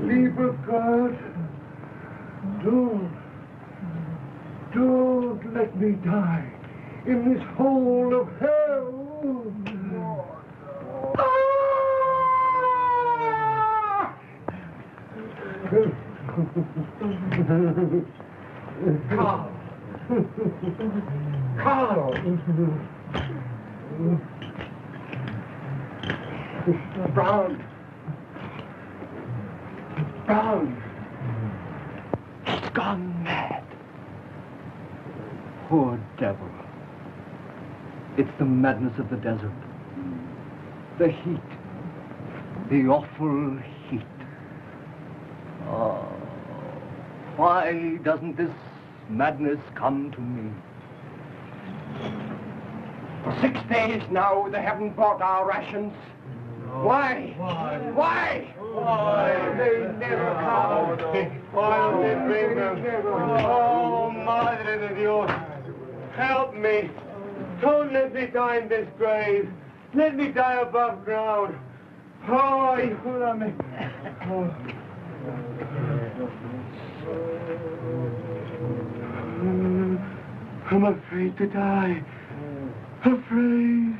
Lieber God, don't let me die in this hole of hell. Carl! Brown! He's gone mad. Poor devil. It's the madness of the desert. The heat. The awful heat. Oh, why doesn't this madness come to me? For 6 days now, they haven't bought our rations. Why? They never come. Why don't they bring them? Oh, Madre de Dios, help me. Don't let me die in this grave. Let me die above ground. Oh, ayúdame. Oh. I'm afraid to die. Afraid.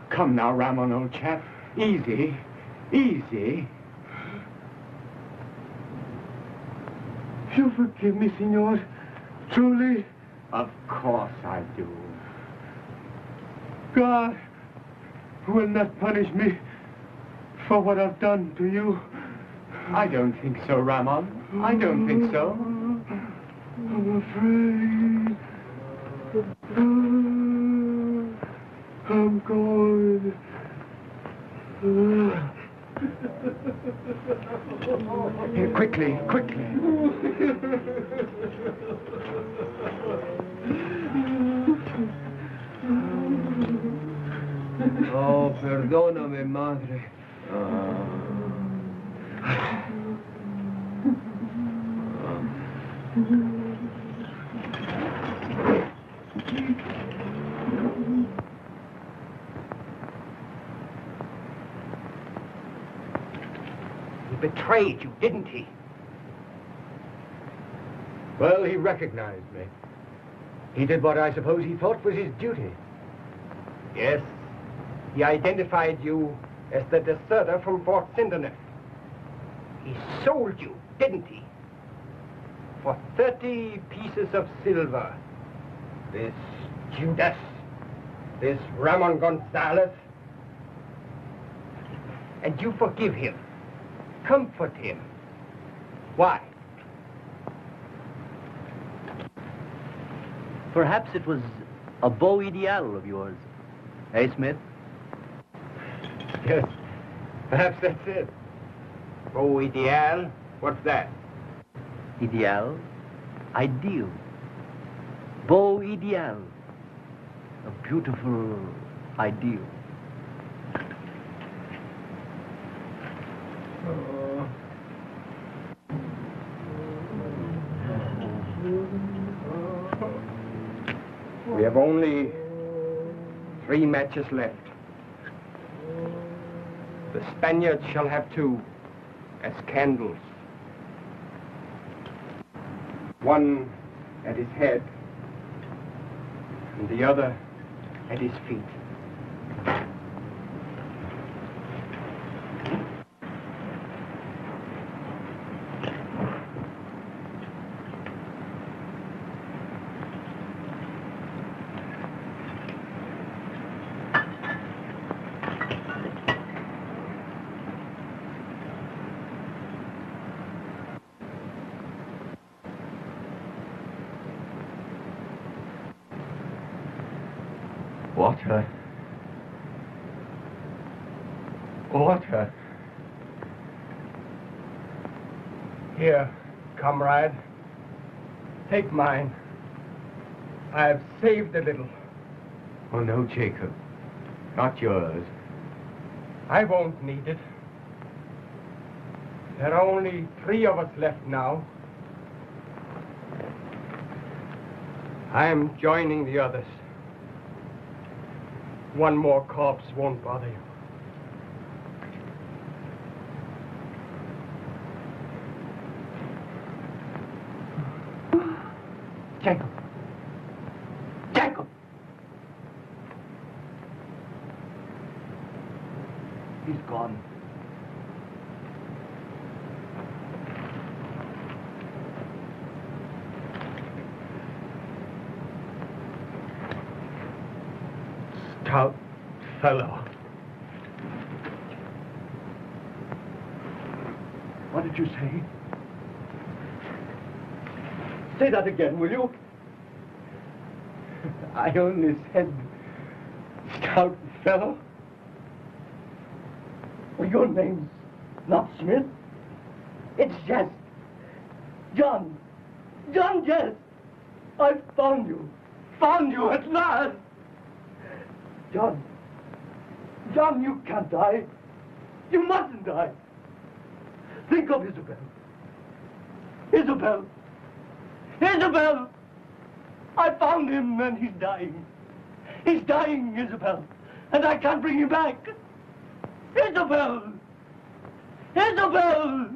Come now, Ramon, old chap. Easy. You forgive me, senor? Truly? Of course I do. God will not punish me for what I've done to you. I don't think so, Ramon. I don't think so. I'm afraid. I'm going. Here, quickly. Oh, perdóname, madre. He betrayed you, didn't he? Well, he recognized me. He did what I suppose he thought was his duty. Yes. He identified you as the deserter from Fort Sinderness. He sold you, didn't he? For 30 pieces of silver. This Judas, this Ramon Gonzalez. And you forgive him, comfort him. Why? Perhaps it was a beau ideal of yours. Eh, Smith? Yes, perhaps that's it. Beau ideal? What's that? Ideal? Ideal. Beau ideal. A beautiful ideal. We have only 3 matches left. The Spaniards shall have 2 as candles. One at his head and the other at his feet. Water. Here, comrade. Take mine. I have saved a little. Oh, no, Jacob. Not yours. I won't need it. There are only 3 of us left now. I am joining the others. One more corpse won't bother you. Jacob. Jacob! He's gone. Stout fellow. What did you say? Say that again, will you? I only said stout fellow. Well, your name's not Smith. It's Jess. John. John Jess. I've found you. Found you at last. John. John, you can't die. You mustn't die. Think of Isabel. Isabel. Isabel! I found him and he's dying. He's dying, Isabel. And I can't bring him back. Isabel! Isabel!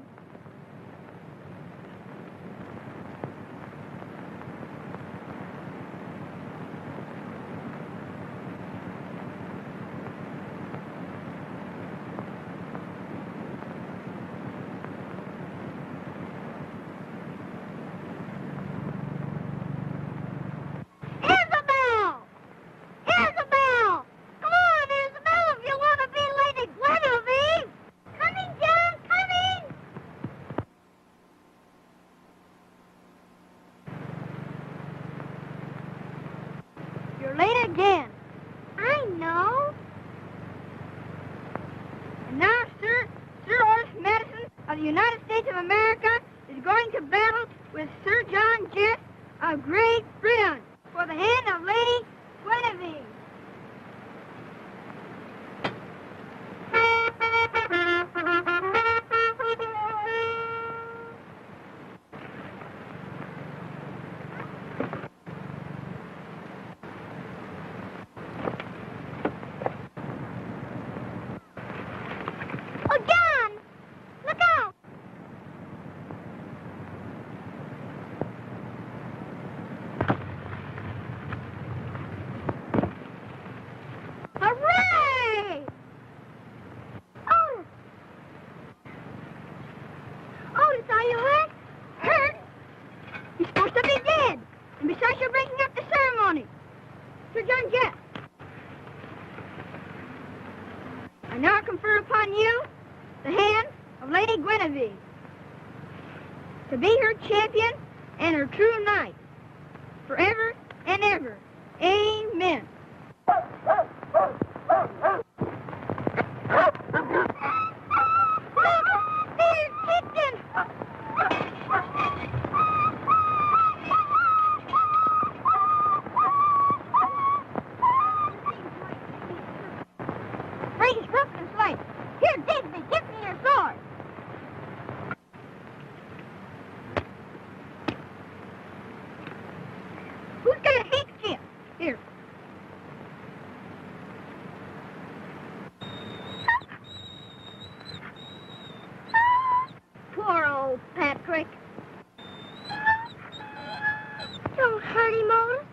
Don't hurt him, Otis.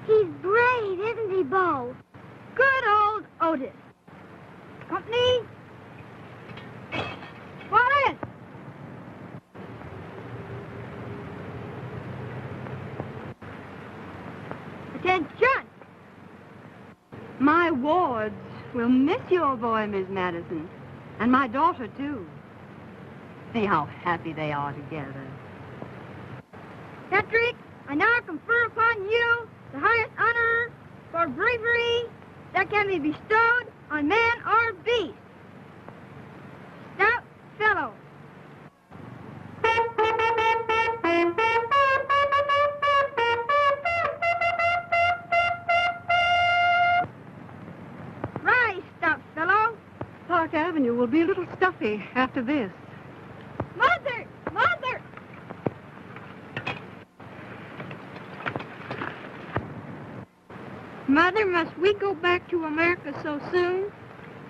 He's brave, isn't he, Beau? Good old Otis. Company. Fall in. Attention. My wards will miss your boy, Miss Madison, and my daughter, too. See how happy they are together. Patrick, I now confer upon you the highest honor for bravery that can be bestowed on man or beast. Stout fellow. be a little stuffy after this. Mother! Mother! Mother, must we go back to America so soon?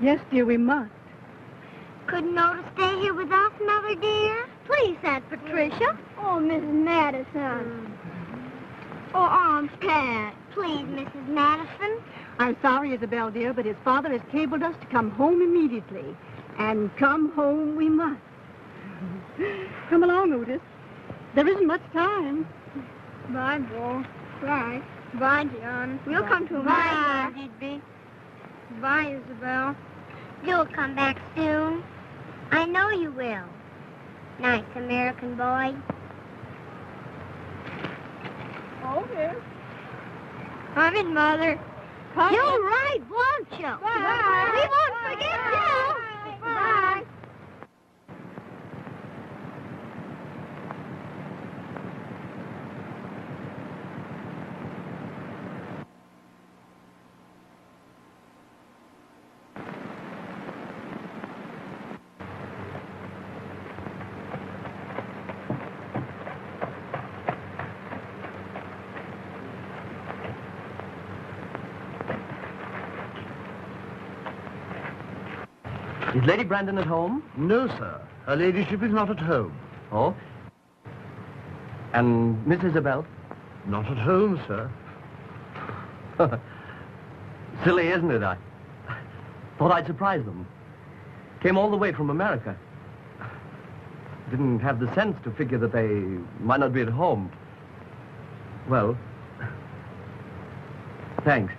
Yes, dear, we must. Couldn't Otis stay here with us, Mother dear? Please, Aunt Patricia. Oh, Mrs. Madison. Oh, Aunt Pat. Please, Mrs. Madison. I'm sorry, Isabel, dear, but his father has cabled us to come home immediately. And come home we must. Come along, Otis. There isn't much time. Bye, Beau. Bye. Bye, John. We'll come to America. Bye, Digby. Bye, Isabel. You'll come back soon. I know you will. Nice American boy. Okay. Come in, Mother. You're right, won't you? Bye. We won't forget you. Bye. Is Lady Brandon at home? No, sir. Her ladyship is not at home. Oh? And Miss Isabel? Not at home, sir. Silly, isn't it? I thought I'd surprise them. Came all the way from America. Didn't have the sense to figure that they might not be at home. Well, thanks.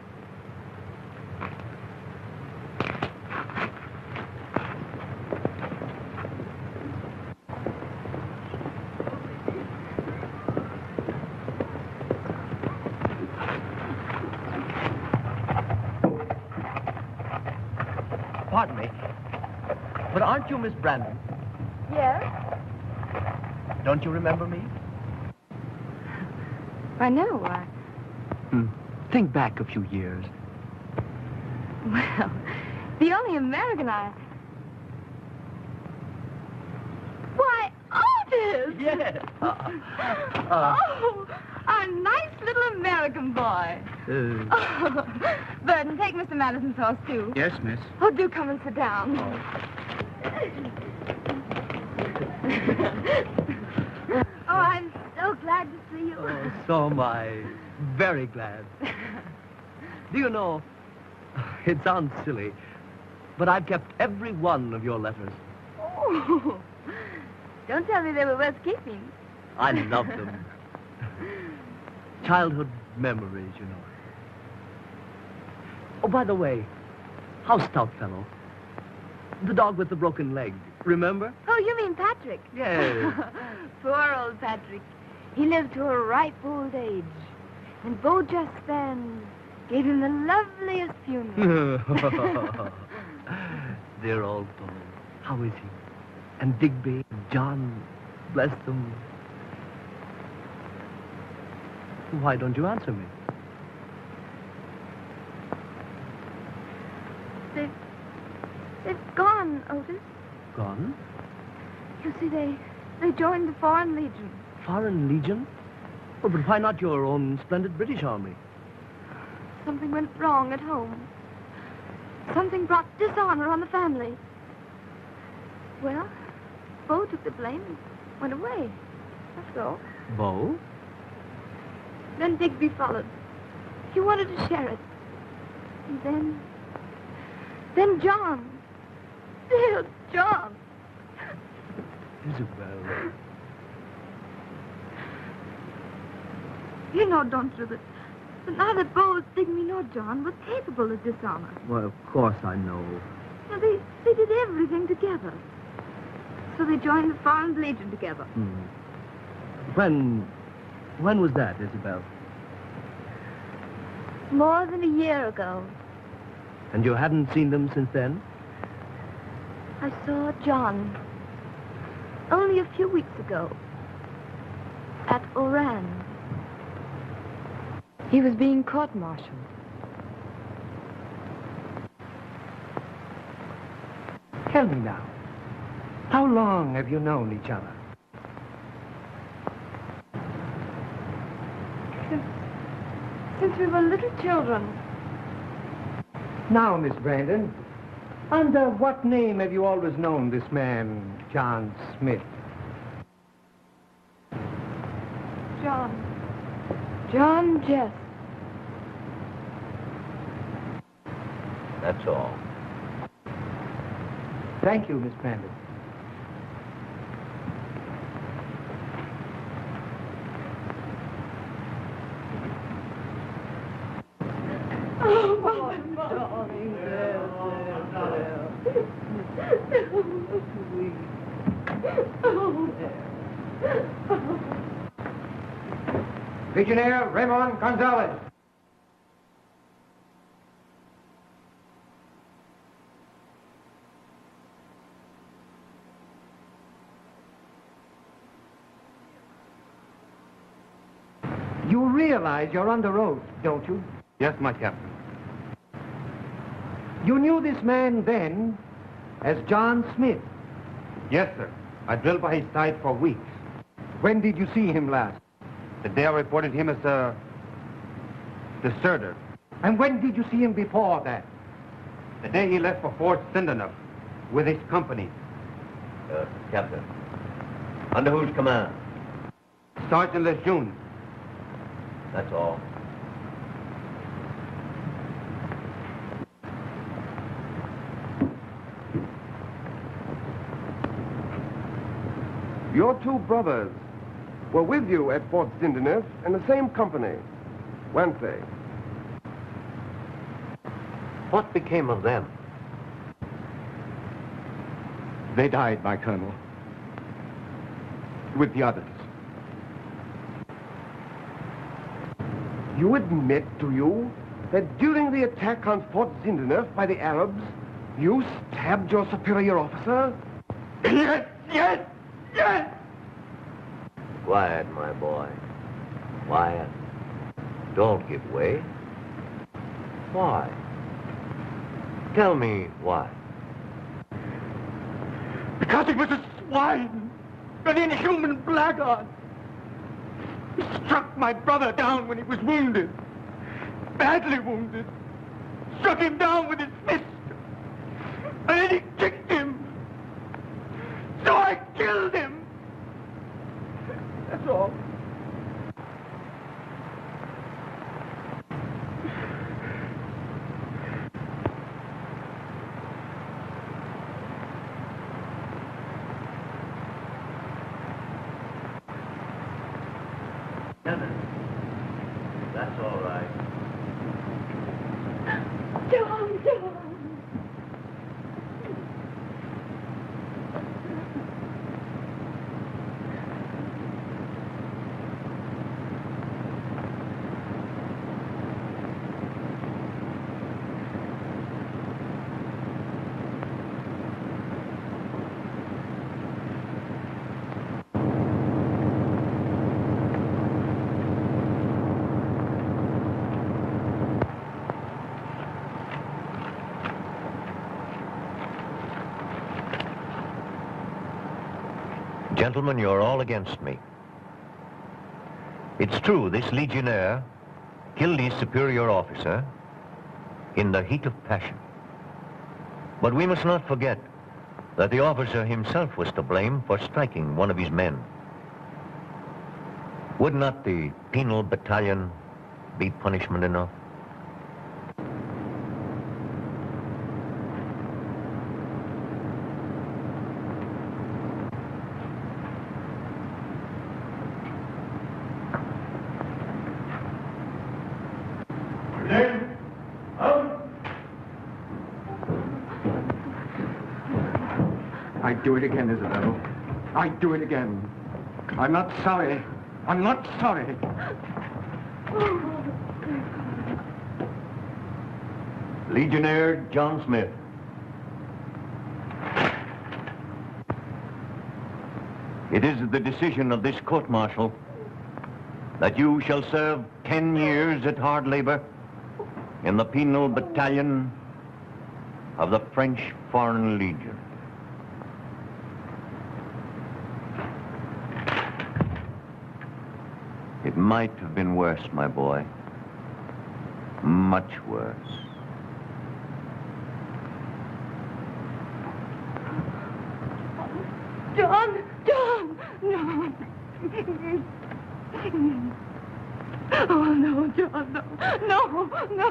Pardon me, but aren't you Miss Brandon? Yes? Don't you remember me? I know. Think back a few years. Well, the only American I... Why, Otis! Yes. Oh, a nice little American boy. Burton, take Mr. Madison's horse, too. Yes, miss. Oh, do come and sit down. Oh, I'm so glad to see you. Oh, so am I. Very glad. Do you know, it sounds silly, but I've kept every one of your letters. Oh, don't tell me they were worth keeping. I love them. Childhood memories, you know. Oh, by the way, how's Stoutfellow? The dog with the broken leg, remember? Oh, you mean Patrick? Yes. Poor old Patrick. He lived to a ripe old age. And Beau just then gave him the loveliest funeral. Dear old Beau. How is he? And Digby and John, bless them. Why don't you answer me? They've gone, Otis. Gone? You see, they joined the Foreign Legion. Foreign Legion? Oh, but why not your own splendid British Army? Something went wrong at home. Something brought dishonor on the family. Well, Beau took the blame and went away. That's all. Beau? Then Digby followed. He wanted to share it. And then John. Dear John. Isabel. You know, don't you, that neither Beau, Digby, nor John were capable of dishonor. Well, of course I know. Now, they did everything together. So they joined the Foreign Legion together. When was that, Isabel? More than a year ago. And you haven't seen them since then? I saw John only a few weeks ago at Wren. He was being court-martialed. Tell me now, how long have you known each other? Since we were little children. Now, Miss Brandon, under what name have you always known this man, John Smith? John Jess. That's all. Thank you, Miss Brandon. Legionnaire Raymond Gonzalez. You realize you're under oath, don't you? Yes, my captain. You knew this man then as John Smith. Yes, sir. I drilled by his side for weeks. When did you see him last? The day I reported him as a deserter. And when did you see him before that? The day he left for Fort Sindenuf with his company. Captain, under whose command? Sergeant Lejeune. That's all. Your two brothers were with you at Fort Sindenuf in the same company, weren't they? What became of them? They died, my colonel. With the others. You admit, do you, that during the attack on Fort Sindenuf by the Arabs, you stabbed your superior officer? Yes, yes, yes! Quiet, my boy. Quiet. Don't give way. Why? Tell me why. Because he was a swine, an inhuman blackguard. He struck my brother down when he was wounded, badly wounded. Struck him down with his fist, and then he kicked him. So I killed him. That's all. That's all right. John. Gentlemen, you're all against me. It's true, this legionnaire killed his superior officer in the heat of passion. But we must not forget that the officer himself was to blame for striking one of his men. Would not the penal battalion be punishment enough? I'd do it again, Isabel. I'd do it again. I'm not sorry. I'm not sorry. Legionnaire John Smith. It is the decision of this court-martial that you shall serve 10 years at hard labor in the penal battalion of the French Foreign Legion. It might have been worse, my boy. Much worse. John! John! No! Oh, no, John, no. No, no.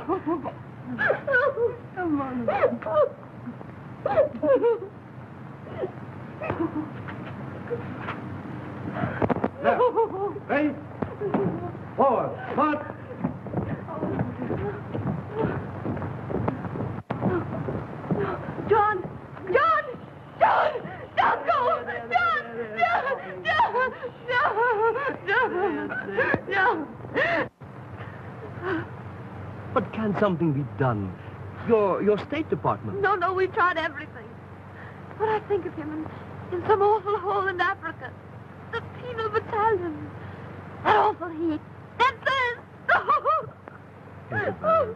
Come on. Left, right, forward, march. John! John! John! Don't go! John! John! John! John! John! But can something be done? Your State Department. No, we tried everything. When I think of him in some awful hole in Africa, the penal battalion, that awful heat, that thirst. Oh.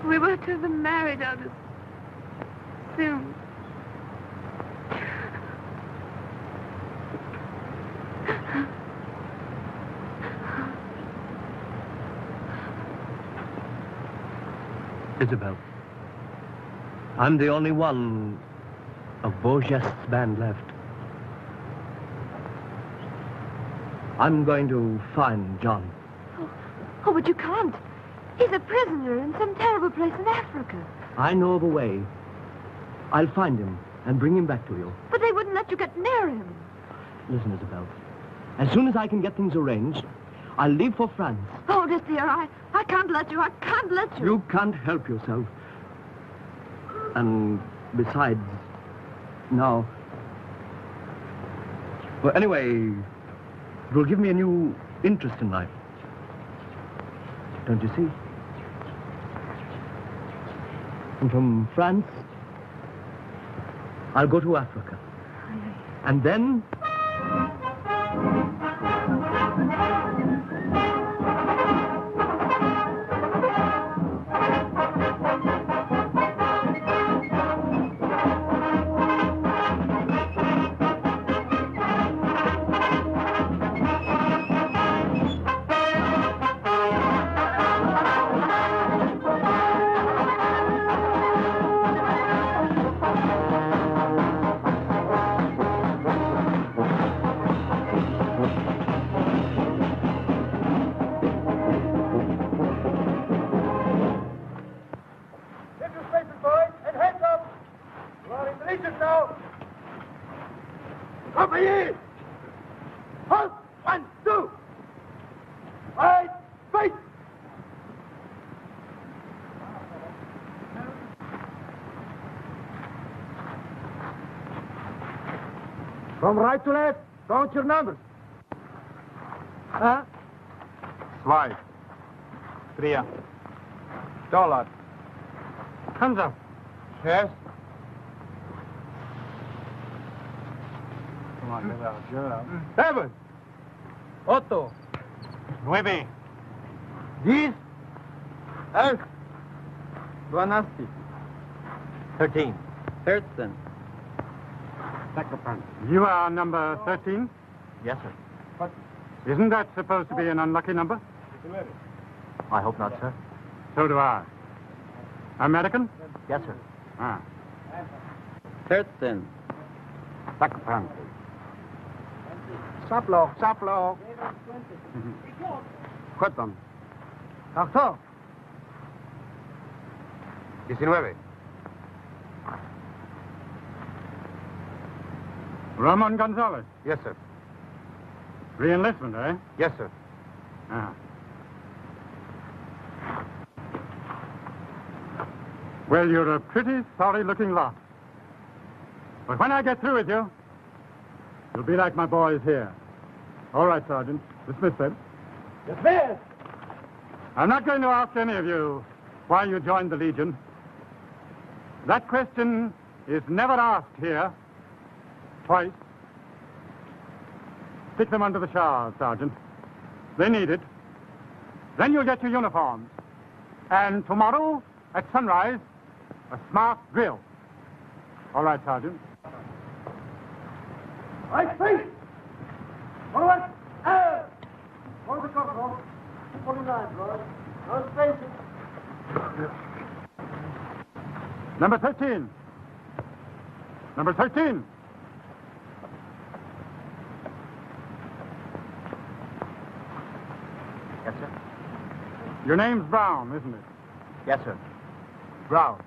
We were to have been married out as soon. Isabel, I'm the only one of Beau's band left. I'm going to find John. Oh, but you can't. He's a prisoner in some terrible place in Africa. I know of a way. I'll find him and bring him back to you. But they wouldn't let you get near him. Listen, Isabel. As soon as I can get things arranged, I'll leave for France. Oh, dear, I can't let you. I can't let you. You can't help yourself. And besides, now... Well, anyway, it will give me a new interest in life. Don't you see? And from France, I'll go to Africa. And then... From right to left, count your numbers. Huh? $2, $3, $. Hands up. Yes. Come on, get out, get out. 7, 8, 9, 10, 11, 12, 13. 13. You are number 13? Yes, sir. But isn't that supposed to be an unlucky number? I hope not, sir. So do I. American? Yes, sir. Ah. 13. Saplo, saplo. Cuéntame. Doctor. 19. Ramon Gonzalez. Yes, sir. Re-enlistment, eh? Yes, sir. Ah. Well, you're a pretty sorry-looking lot. But when I get through with you, you'll be like my boys here. All right, Sergeant. Dismiss them. Dismiss! I'm not going to ask any of you why you joined the Legion. That question is never asked here. Twice. Stick them under the shower, Sergeant. They need it. Then you'll get your uniforms. And tomorrow, at sunrise, a smart drill. All right, Sergeant. Right, face! Forward! Air! Hold the control. 49, boys. No spaces. Number 13. Number 13. Yes, sir. Your name's Brown, isn't it? Yes, sir. Brown.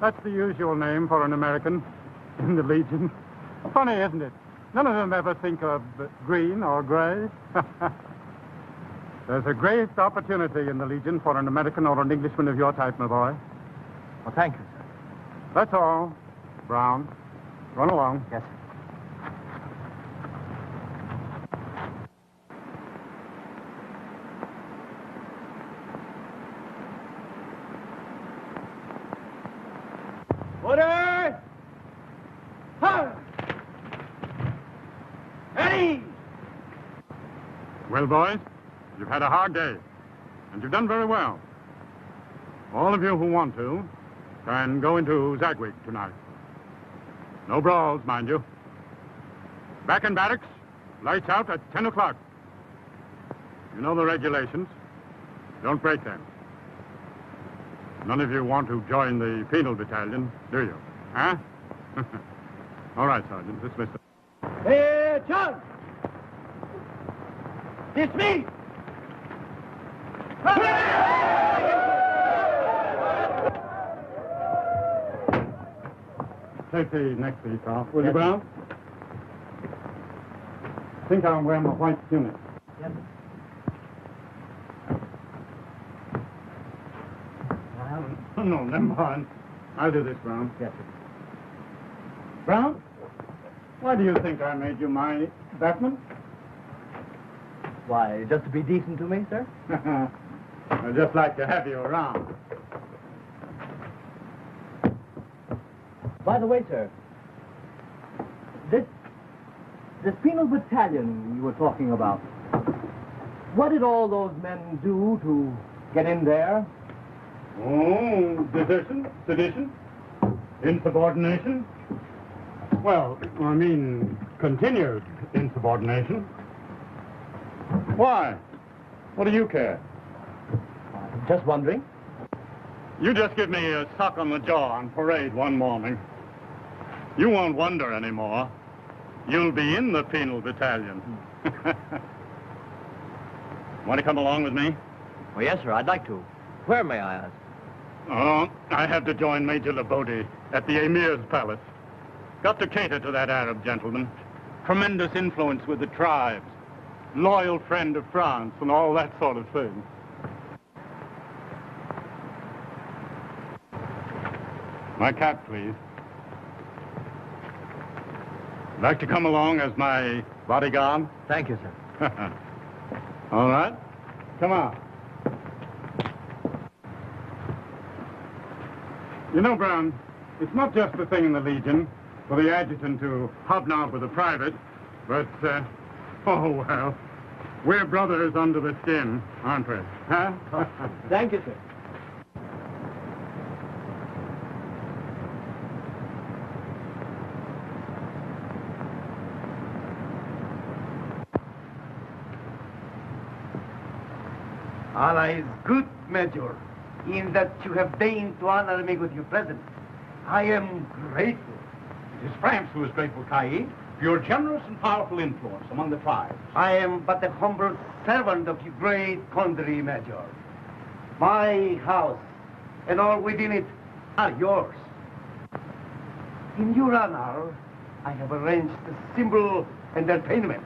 That's the usual name for an American in the Legion. Funny, isn't it? None of them ever think of green or gray. There's a great opportunity in the Legion for an American or an Englishman of your type, my boy. Well, thank you, sir. That's all. Brown, run along. Yes, sir. Order! Huh! Ready! Well, boys, you've had a hard day, and you've done very well. All of you who want to can go into Zagwig tonight. No brawls, mind you. Back in barracks, lights out at 10 o'clock. You know the regulations. Don't break them. None of you want to join the penal battalion, do you? Huh? All right, Sergeant. Dismiss them. Hey, John! Dismiss! Take the neck piece off, will you, Brown? I think I'll wear my white tunic. Yes, No, never mind. I'll do this, Brown. Yes, sir. Brown, why do you think I made you my batman? Why, just to be decent to me, sir? I'd just like to have you around. By the way, sir, this penal battalion you were talking about, what did all those men do to get in there? Oh, desertion, sedition, insubordination. Well, I mean, continued insubordination. Why? What do you care? Just wondering. You just give me a sock on the jaw on parade one morning. You won't wonder anymore. You'll be in the penal battalion. Want to come along with me? Well, yes, sir, I'd like to. Where, may I ask? Oh, I have to join Major Labode at the Emir's palace. Got to cater to that Arab gentleman. Tremendous influence with the tribes. Loyal friend of France and all that sort of thing. My cap, please. Like to come along as my bodyguard? Thank you, sir. All right. Come on. You know, Brown, it's not just a thing in the Legion for the adjutant to hobnob with a private, but, oh, well, we're brothers under the skin, aren't we? Huh? Thank you, sir. Allah is good, Major, in that you have deigned to honor me with your presence. I am grateful. It is France who is grateful, Caid, for your generous and powerful influence among the tribes. I am but a humble servant of your great country, Major. My house and all within it are yours. In your honor, I have arranged a simple entertainment.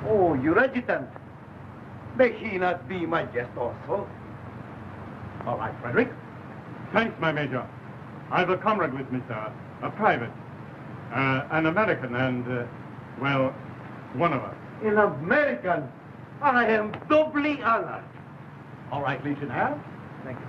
Oh, your adjutant. May he not be my guest also? All right, Frederick. Thanks, my Major. I've a comrade with me, sir. A private. An American and, well, one of us. An American? I am doubly honored. All right, Legionnaire. Thank you.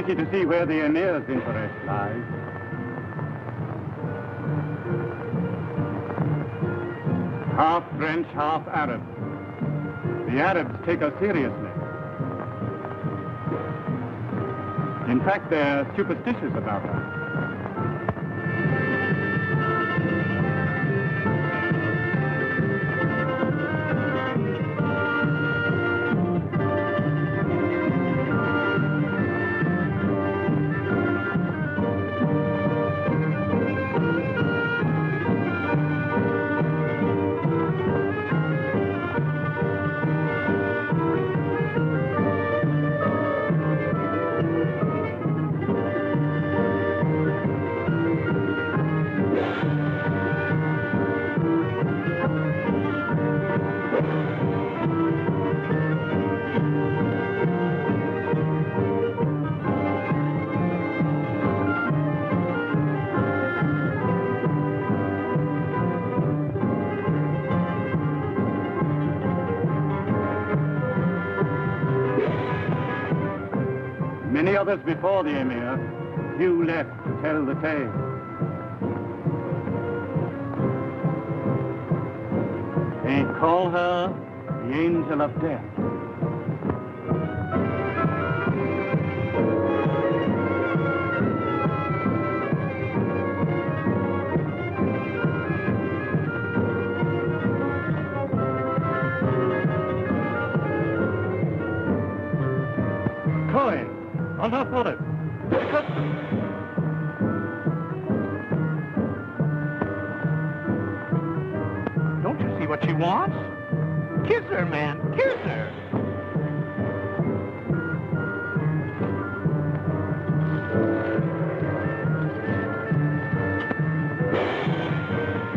tricky to see where the Emir's interest lies. Half French, half Arab. The Arabs take us seriously. In fact, they're superstitious about us. Many others before the Emir, few left to tell the tale. They call her the Angel of Death. Coin on her forehead. Don't you see what she wants? Kiss her, man. Kiss her.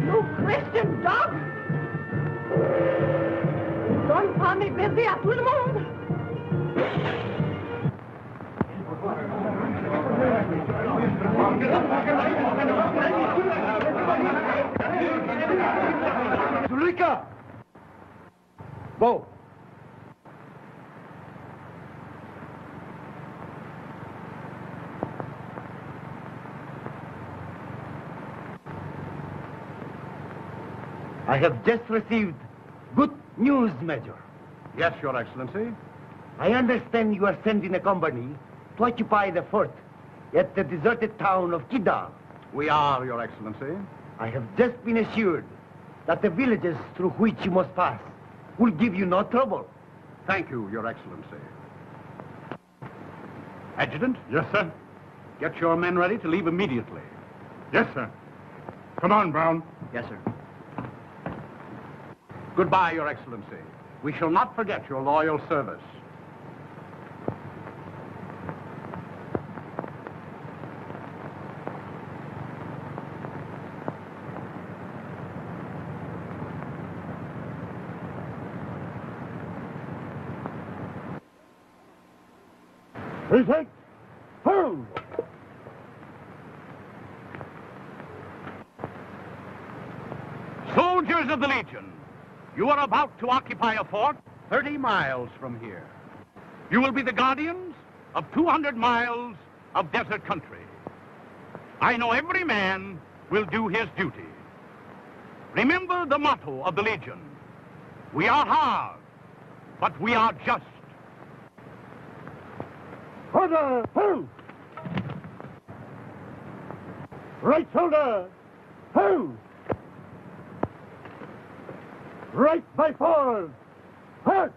You Christian dog! Don't call me busy à tout le monde! Zulika! Beau! I have just received good news, Major. Yes, Your Excellency. I understand you are sending a company to occupy the fort at the deserted town of Kidal. We are, Your Excellency. I have just been assured that the villages through which you must pass will give you no trouble. Thank you, Your Excellency. Adjutant? Yes, sir. Get your men ready to leave immediately. Yes, sir. Come on, Brown. Yes, sir. Goodbye, Your Excellency. We shall not forget your loyal service. Retake! Hurl! Soldiers of the Legion, you are about to occupy a fort 30 miles from here. You will be the guardians of 200 miles of desert country. I know every man will do his duty. Remember the motto of the Legion. We are hard, but we are just. Order! Hurl! Right shoulder! Hurl! Right by forward! Hurt!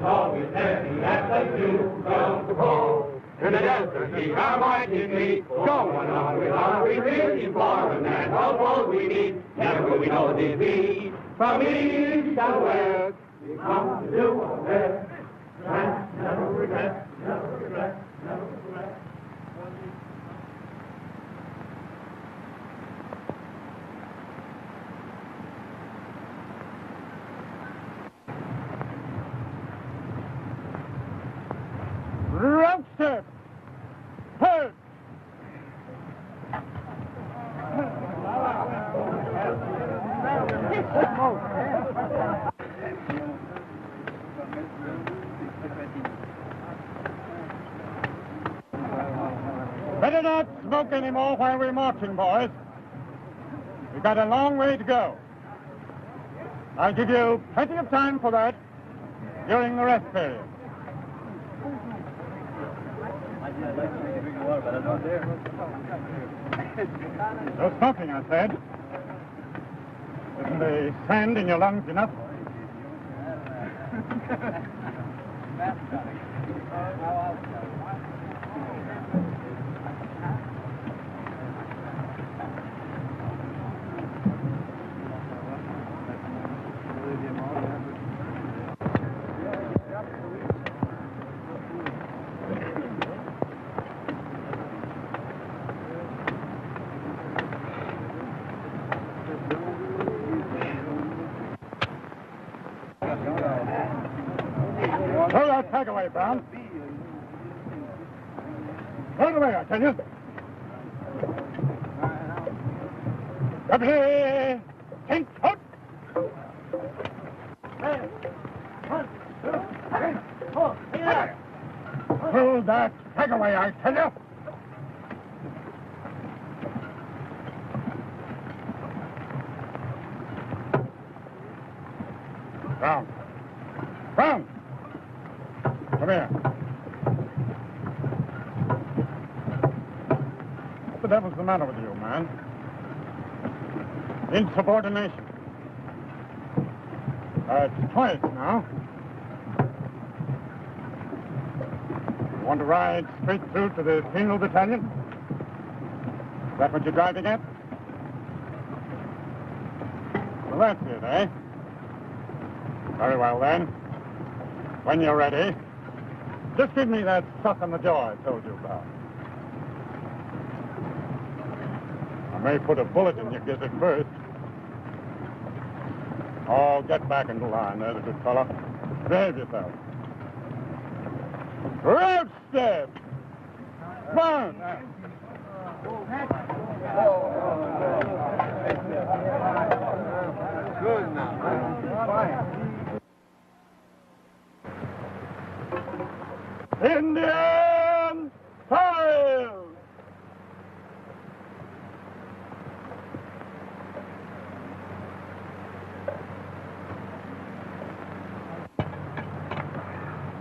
always heavy at the fuel to call. In the desert, we are marching meat, going on with our reaching for a man of all we need. Never will we know defeat. From east to west, we come to do our best. Never regret, never regret, never regret. Roadster! Halt! Better not smoke anymore while we're marching, boys. We've got a long way to go. I'll give you plenty of time for that during the rest period. No smoking, I said. Isn't the sand in your lungs enough? Throw that tag away, Brown. Throw it away, I tell you. Deputy! Think out! Throw that tag away, I tell you. Brown. Brown! Come here. What the devil's the matter with you, man? Insubordination. It's twice now. You want to ride straight through to the penal battalion? Is that what you're driving at? Well, that's it, eh? Very well, then. When you're ready, just give me that suck on the jaw I told you about. I may put a bullet in your gizzard first. Oh, get back into line, there's a good fellow. Behave yourself. Road step! Come on! Good now. Indian file!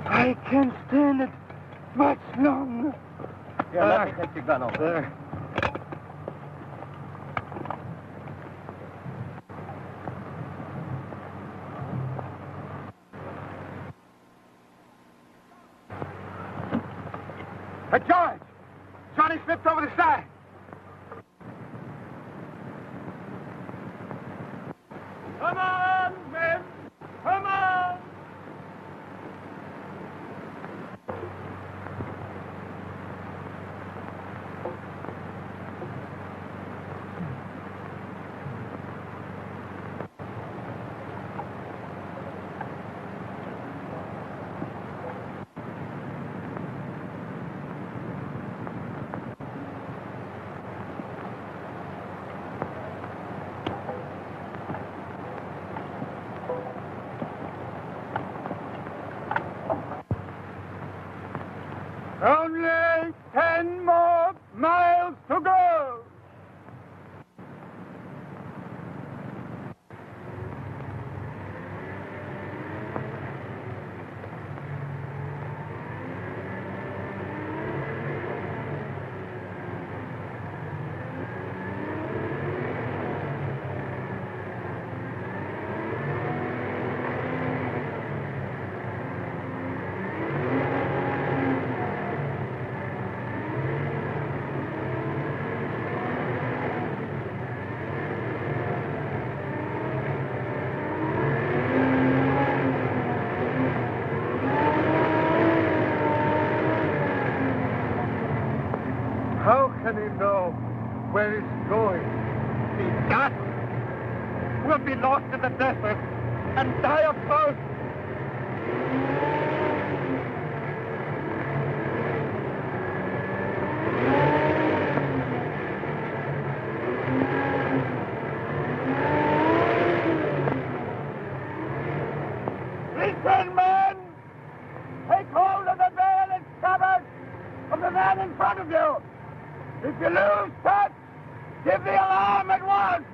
I can't stand it much longer. Here, let me take your gun over there. Hey, George! Johnny slipped over the side. Come on, men! Come on! where it's going. See that? We'll be lost in the desert and die of thirst. Listen, men! Take hold of the veil and scabbard of the man in front of you. If you lose touch, give the alarm at once.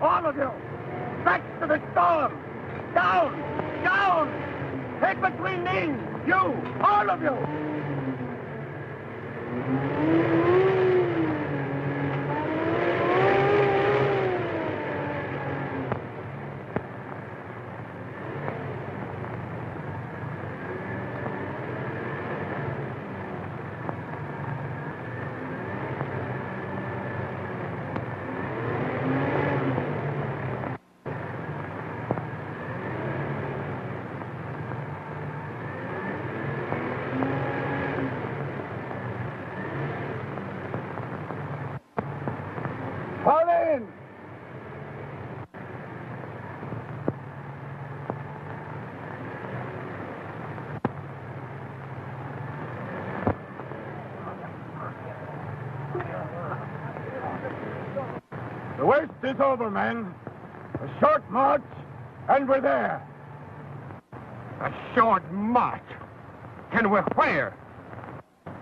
All of you! Back to the storm! Down! Down! Take between me! You! All of you! The worst is over, men. A short march, and we're there. A short march? And we're where?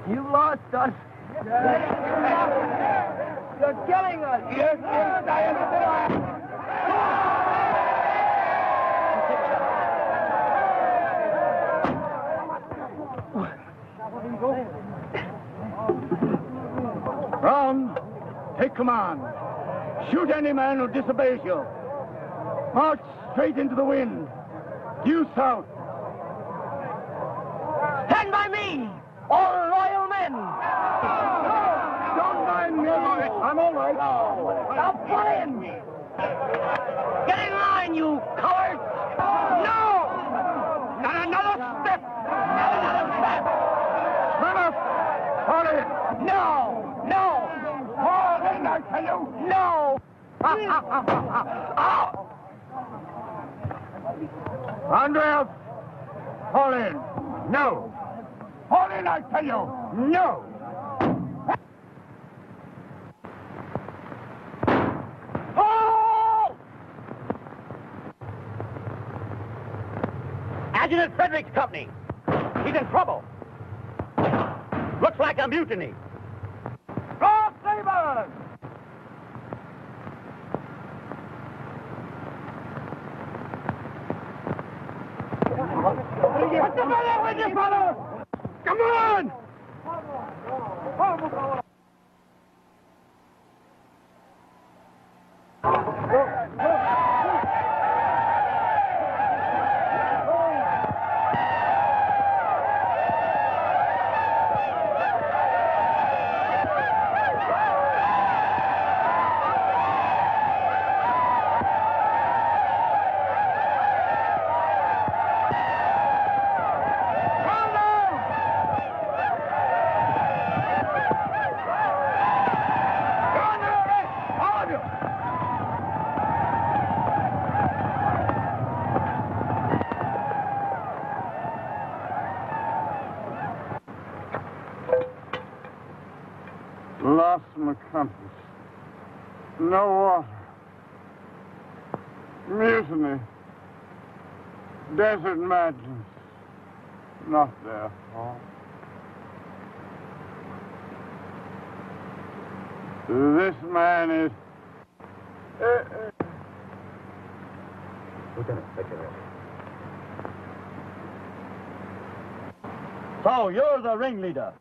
You lost us. You're killing us. Yes, I understand. Brown, take command. Shoot any man who disobeys you. March straight into the wind. Due south. Stand by me, all loyal men. Don't mind me. I'm all right. Stop flying. Get in line, you cowards. No! Not another step! Not another step! Run up! Fall in! No, no. Fall in, I tell you! No! Andreas! Fall in! No! Fall in, I tell you! No! Oh! Adjutant Frederick's company. He's in trouble. Looks like a mutiny. Cross sabers! Put the fellow with you, fellow! Come on! my compass. No water. Mutiny. Desert madness. Not their fault. This man is... Lieutenant, take it easy. So, you're the ringleader?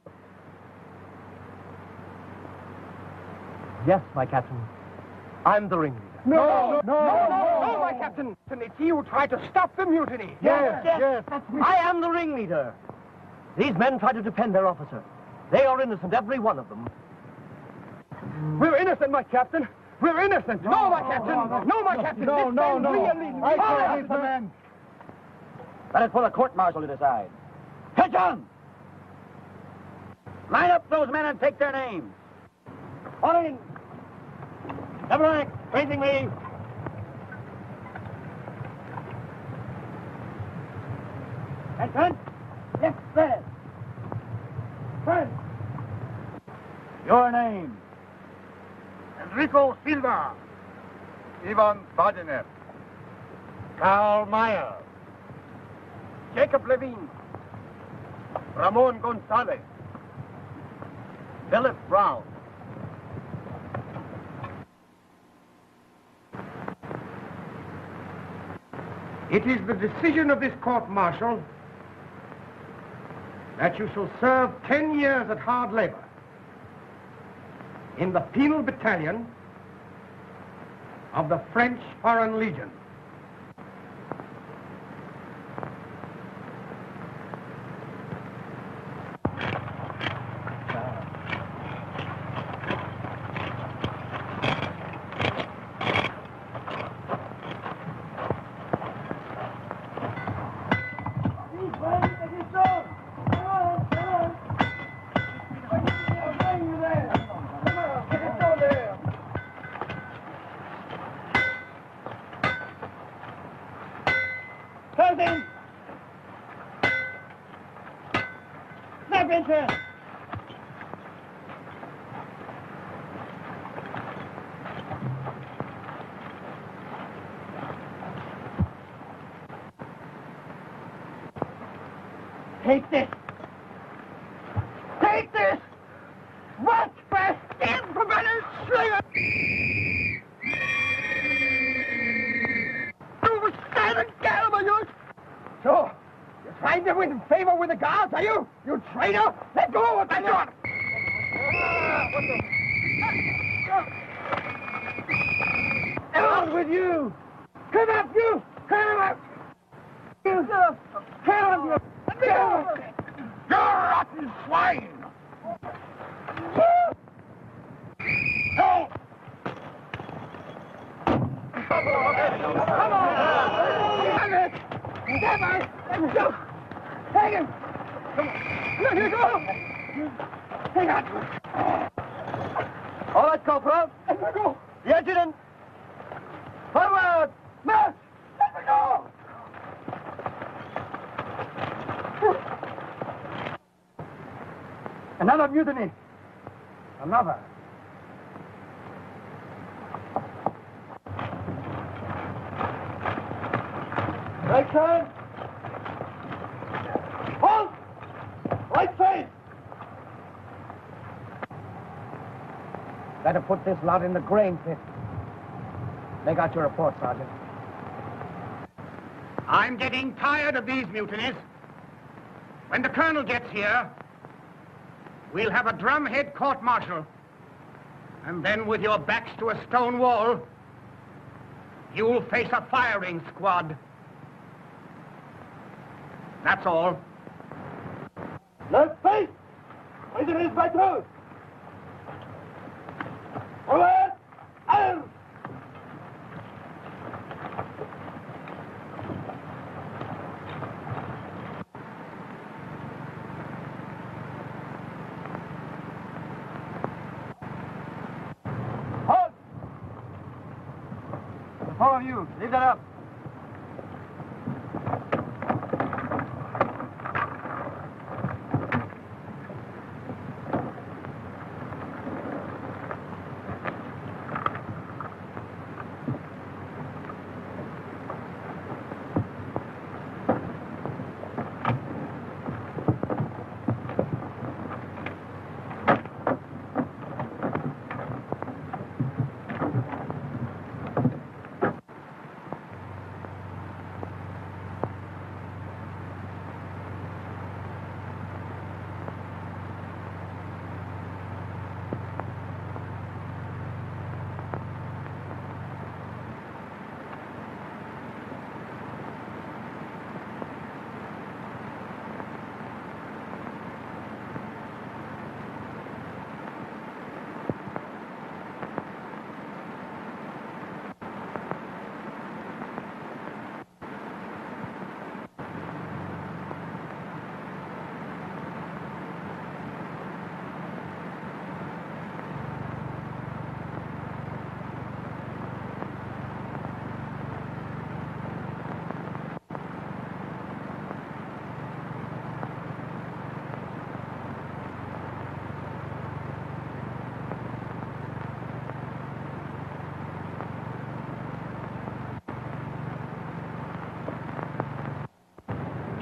Yes, my captain. I'm the ringleader. No, my captain. It's he who tried to stop the mutiny. Yes. I am the ringleader. These men tried to defend their officer. They are innocent, every one of them. We're innocent, my captain. We're innocent. No, my captain. No, my captain. No. I can't leave the men. That is for the court-martial to decide. Catch on! Line up those men and take their names. All in. Double rank, facing me. And front. Left, red. Front. Your name? Enrico Silva. Ivan Badener. Karl Meyer. Jacob Levine. Ramon Gonzalez. Philip Brown. It is the decision of this court-martial that you shall serve 10 years at hard labor in the penal battalion of the French Foreign Legion. Take this! Take this! What? Stand for better slinger! You stand and gallop, you! So, you're trying to win favor with the guards, are you? You traitor! Let go of that gun! Out with you! Come up, you! Come up! You! Come up, you! You rotten swine! No! Come on! Damn it! Let me go! Hang him! Let me go! Hang on! All right, Corporal. Let me go! The adjutant. Forward! March! Let me go! Another mutiny. Another. Right turn. Halt! Right face. Better put this lot in the grain pit. Make out your report, Sergeant. I'm getting tired of these mutinies. When the colonel gets here, we'll have a drumhead court-martial. And then with your backs to a stone wall, you'll face a firing squad. That's all. Left face! Raise it is by toes! Forward! Arms! Halt! The four of you, leave that up.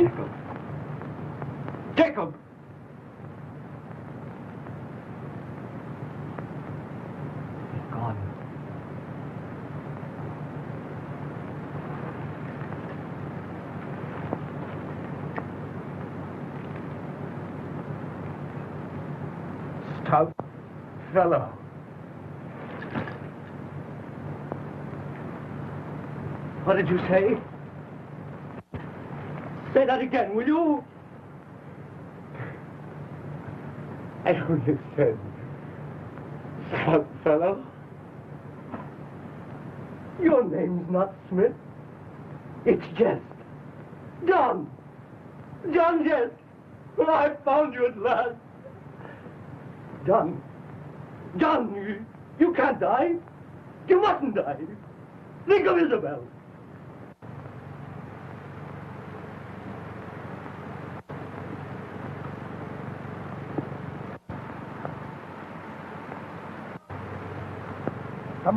Jacob. Jacob! He's gone. Stout fellow. What did you say? Say that again, will you? I only said, stout fellow. Your name's not Smith. It's Jest. John. John Jest. Well, I found you at last. John. John, you can't die. You mustn't die. Think of Isabel.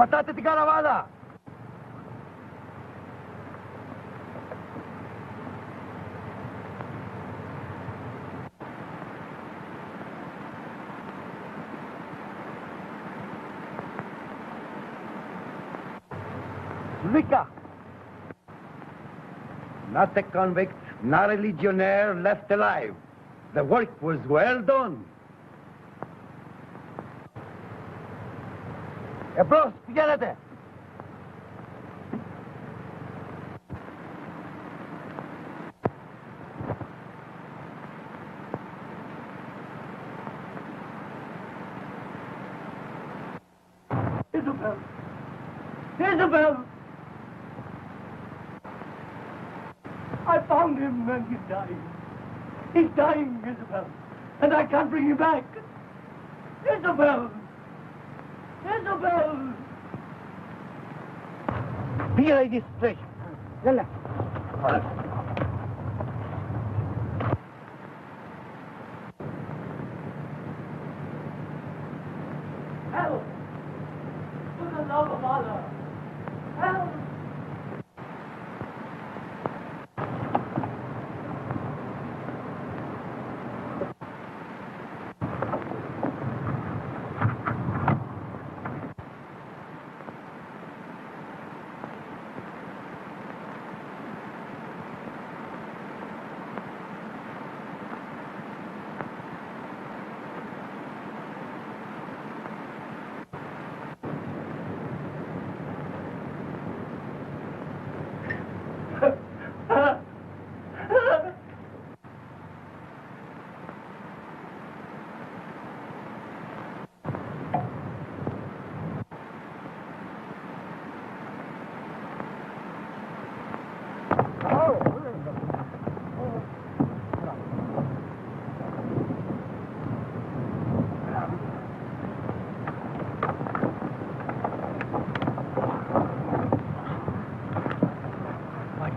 Matate ti caravana! Zlika! Not a convict, not a legionnaire left alive. The work was well done. Bros, fíjate. Isabel! Isabel! I found him and he's dying. He's dying, Isabel. And I can't bring him back. Isabel! Isabel! Be lady straight. Lala. Help! For the love of Allah! Help!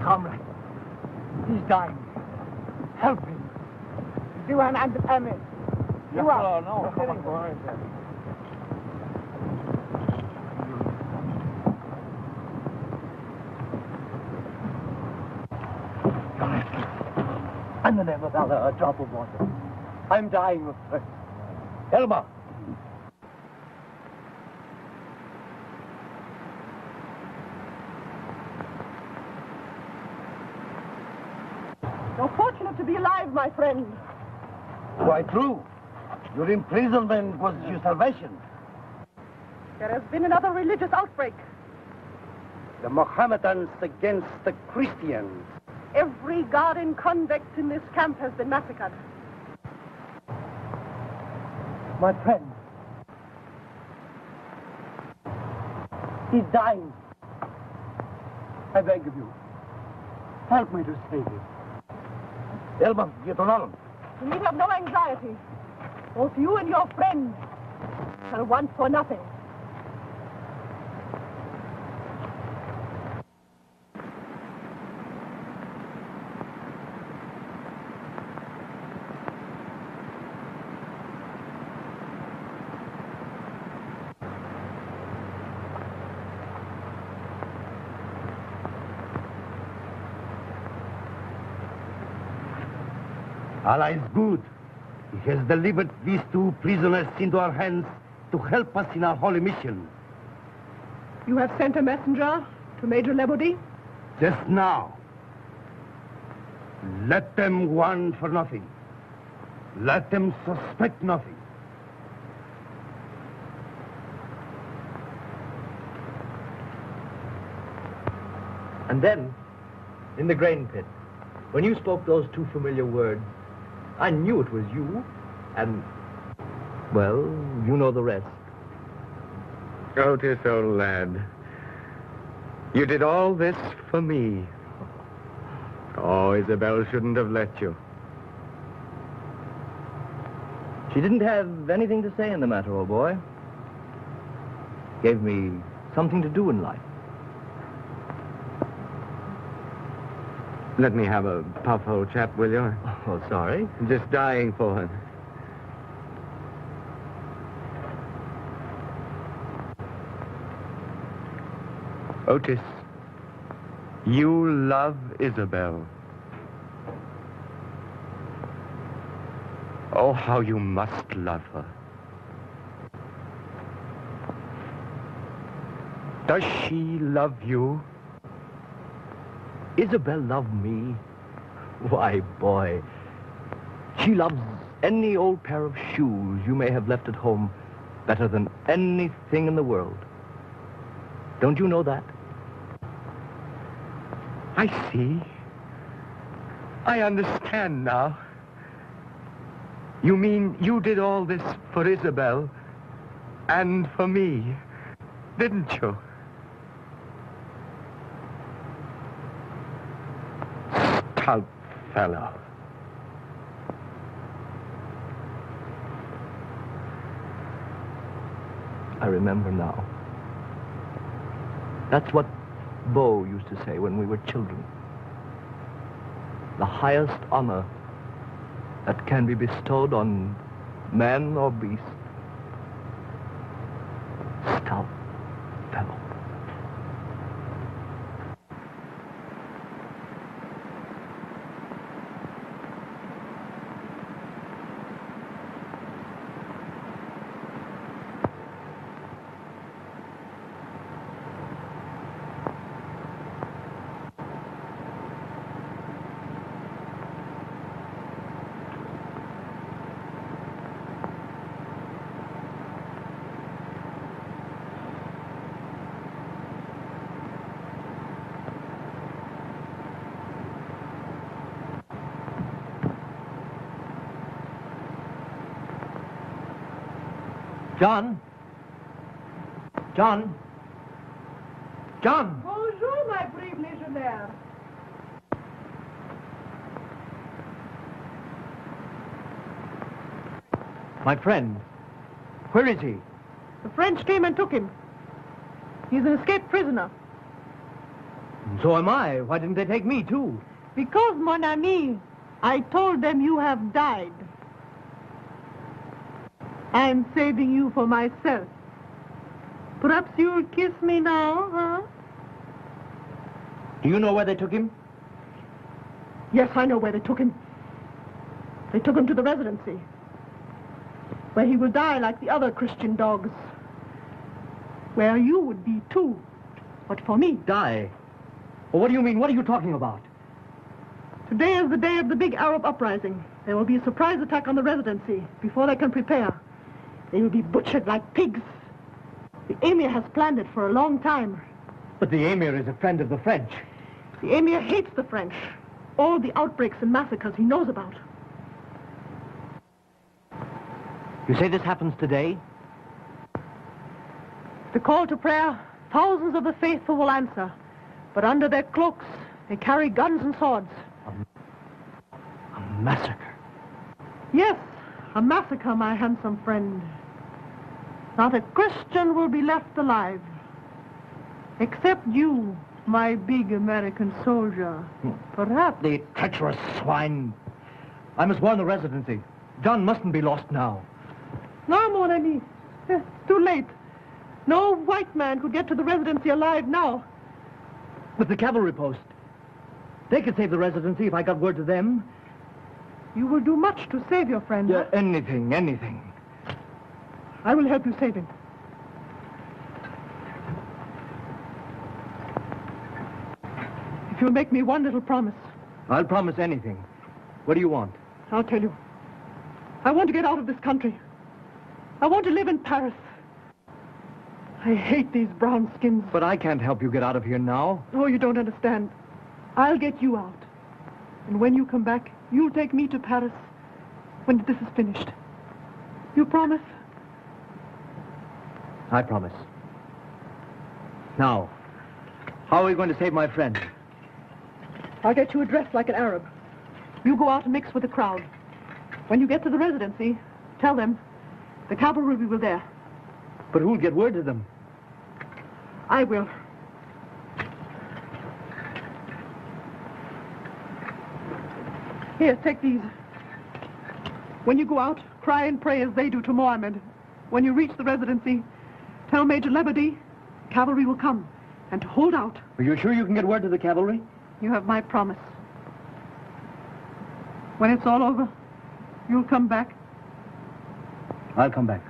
Comrade, he's dying. Help him. Diwan and Ahmed. You are. No. In the name of Allah, a drop of water. I'm dying of thirst. Elma. You're fortunate to be alive, my friend. Quite true. Your imprisonment was your salvation. There has been another religious outbreak. The Mohammedans against the Christians. Every guard and convict in this camp has been massacred. My friend. He's dying. I beg of you. Help me to save him. Elma, get on. You need have no anxiety. Both you and your friend shall want for nothing. Allah is good. He has delivered these two prisoners into our hands to help us in our holy mission. You have sent a messenger to Major Lebody? Just now. Let them warn for nothing. Let them suspect nothing. And then, in the grain pit, when you spoke those two familiar words, I knew it was you, and, well, you know the rest. Otis, old lad, you did all this for me. Oh, Isabel shouldn't have let you. She didn't have anything to say in the matter, old boy. Gave me something to do in life. Let me have a puff, old chap, will you? Oh, sorry. I'm just dying for it. Otis, you love Isabel. Oh, how you must love her. Does she love you? Isabel loved me? Why, boy, she loves any old pair of shoes you may have left at home better than anything in the world. Don't you know that? I see. I understand now. You mean you did all this for Isabel and for me, didn't you? Stout fellow. I remember now. That's what Beau used to say when we were children. The highest honor that can be bestowed on man or beast. Stout fellow. John? John? John! Bonjour, my brave legionnaire. My friend. Where is he? The French came and took him. He's an escaped prisoner. So am I. Why didn't they take me, too? Because, mon ami, I told them you have died. I'm saving you for myself. Perhaps you'll kiss me now, huh? Do you know where they took him? Yes, I know where they took him. They took him to the residency, where he will die like the other Christian dogs. Where you would be, too. But for me. Die? Well, what do you mean? What are you talking about? Today is the day of the big Arab uprising. There will be a surprise attack on the residency before they can prepare. They will be butchered like pigs. The Emir has planned it for a long time. But the Emir is a friend of the French. The Emir hates the French. All the outbreaks and massacres he knows about. You say this happens today? The call to prayer, thousands of the faithful will answer. But under their cloaks, they carry guns and swords. A massacre? Yes, a massacre, my handsome friend. Not a Christian will be left alive. Except you, my big American soldier. Perhaps. The treacherous swine. I must warn the residency. John mustn't be lost now. No, mon ami. It's too late. No white man could get to the residency alive now. But the cavalry post. They could save the residency if I got word to them. You will do much to save your friend. Yeah, anything. I will help you save him. If you'll make me one little promise. I'll promise anything. What do you want? I'll tell you. I want to get out of this country. I want to live in Paris. I hate these brown skins. But I can't help you get out of here now. Oh, you don't understand. I'll get you out. And when you come back, you'll take me to Paris when this is finished. You promise? I promise. Now, how are we going to save my friend? I'll get you a dress like an Arab. You go out and mix with the crowd. When you get to the residency, tell them the cavalry will be there. But who'll get word to them? I will. Here, take these. When you go out, cry and pray as they do to Mohammed. When you reach the residency, tell Major Lebedy cavalry will come, and to hold out. Are you sure you can get word to the cavalry? You have my promise. When it's all over, you'll come back. I'll come back.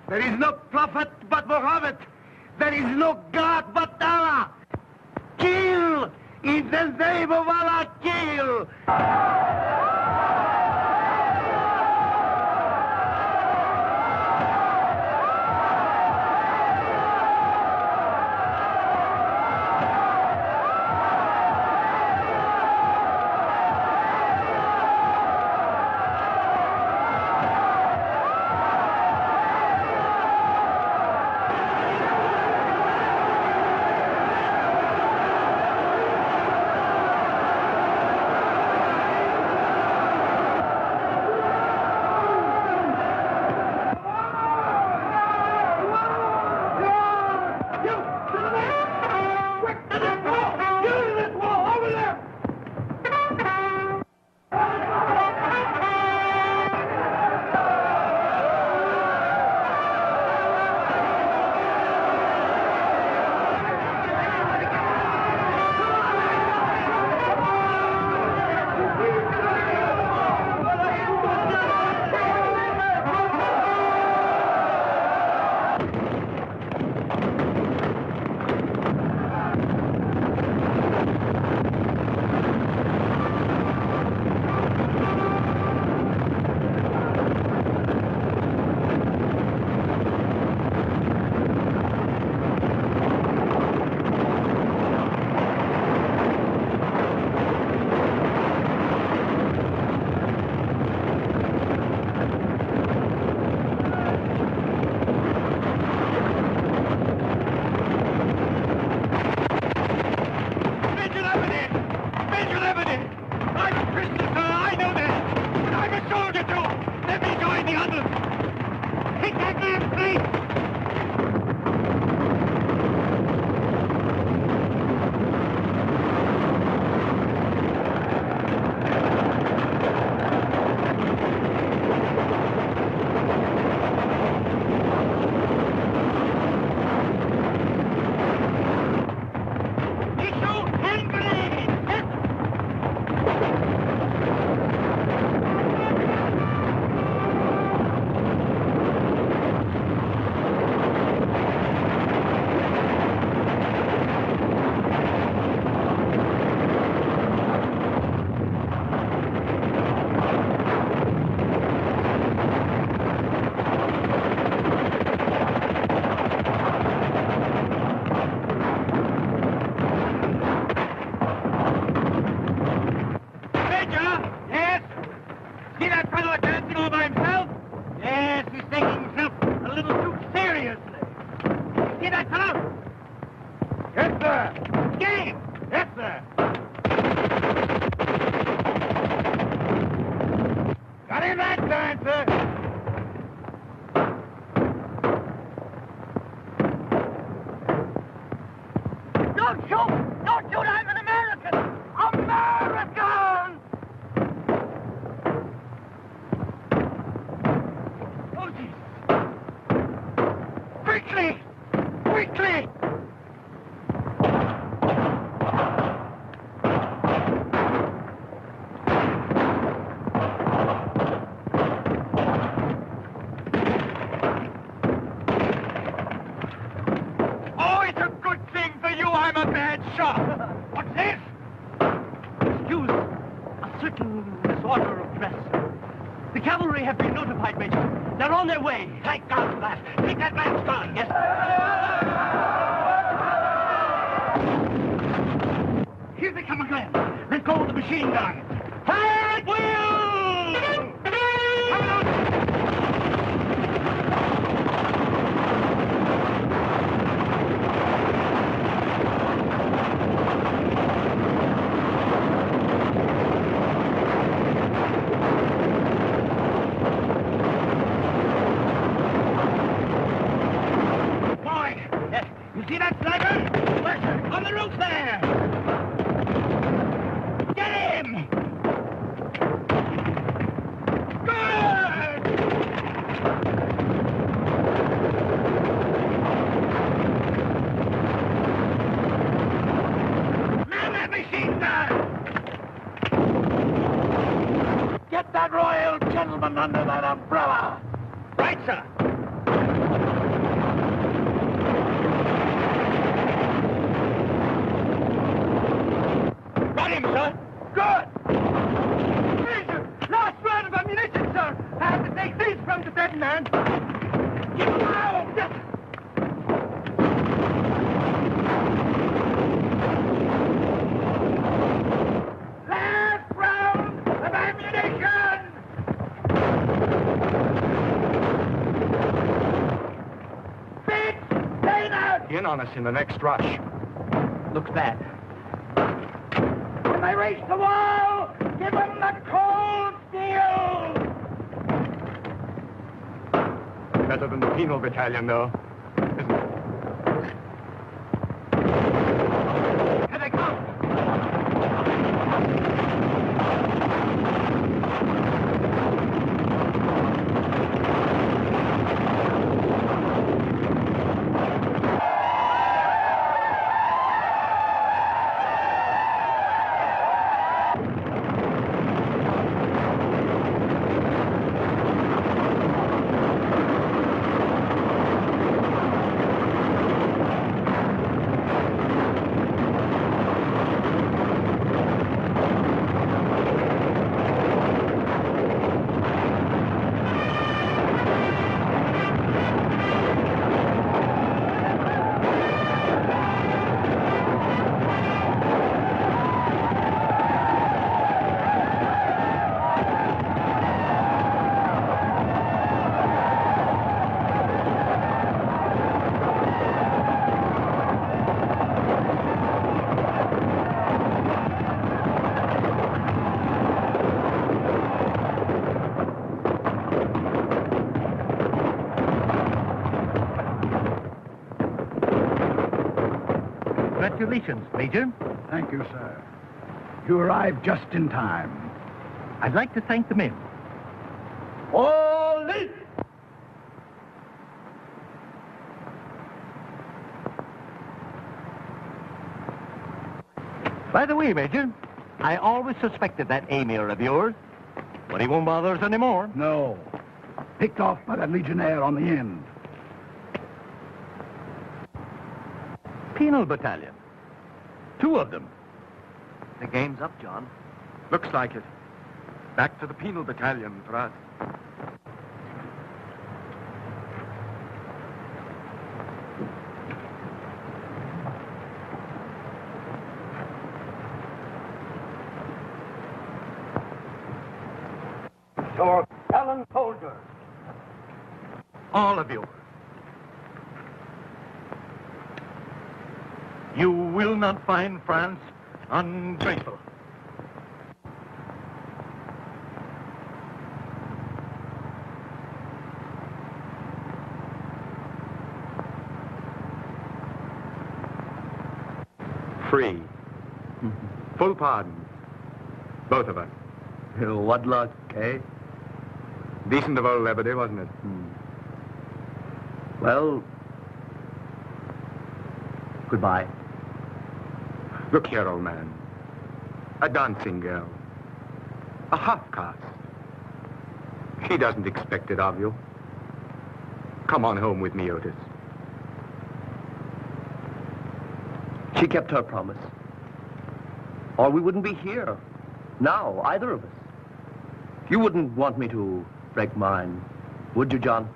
There is no prophet but Muhammad. There is no God but Allah. Kill! In the name of Allah, kill! Get the others! Hit that man's face! On us in the next rush. Looks bad. When they reach the wall, give them the cold steel! Better than the penal battalion, though, isn't it? Here they come! Congratulations, Major. Thank you, sir. You arrived just in time. I'd like to thank the men. All lit! By the way, Major, I always suspected that Emir of yours, but he won't bother us anymore. No. Picked off by that Legionnaire on the end. Penal battalion. 2 of them. The game's up, John. Looks like it. Back to the penal battalion for us. Your gallant soldiers. All of you. You will not find France ungrateful. Free. Full pardon. Both of us. What luck, eh? Decent of old Liberty, wasn't it? Well, goodbye. Look here, old man. A dancing girl. A half-caste. She doesn't expect it of you. Come on home with me, Otis. She kept her promise. Or we wouldn't be here. Now, either of us. You wouldn't want me to break mine, would you, John?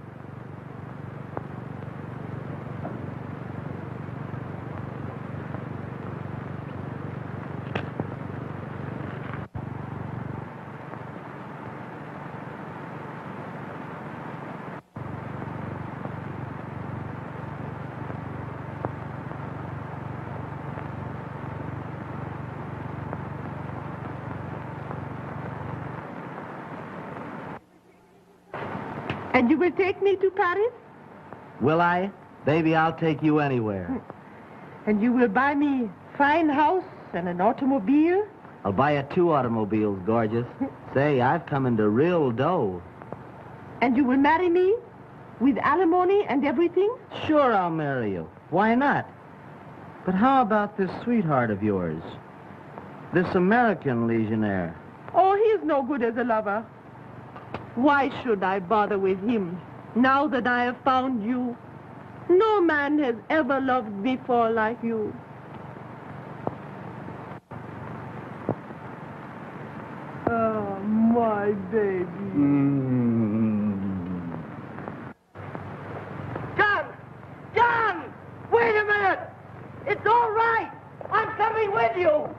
And you will take me to Paris? Will I? Baby, I'll take you anywhere. And you will buy me fine house and an automobile? I'll buy you 2 automobiles, gorgeous. Say, I've come into real dough. And you will marry me? With alimony and everything? Sure, I'll marry you. Why not? But how about this sweetheart of yours? This American legionnaire? Oh, he's no good as a lover. Why should I bother with him, now that I have found you? No man has ever loved before like you. Oh, my baby. John! John! Wait a minute! It's all right! I'm coming with you!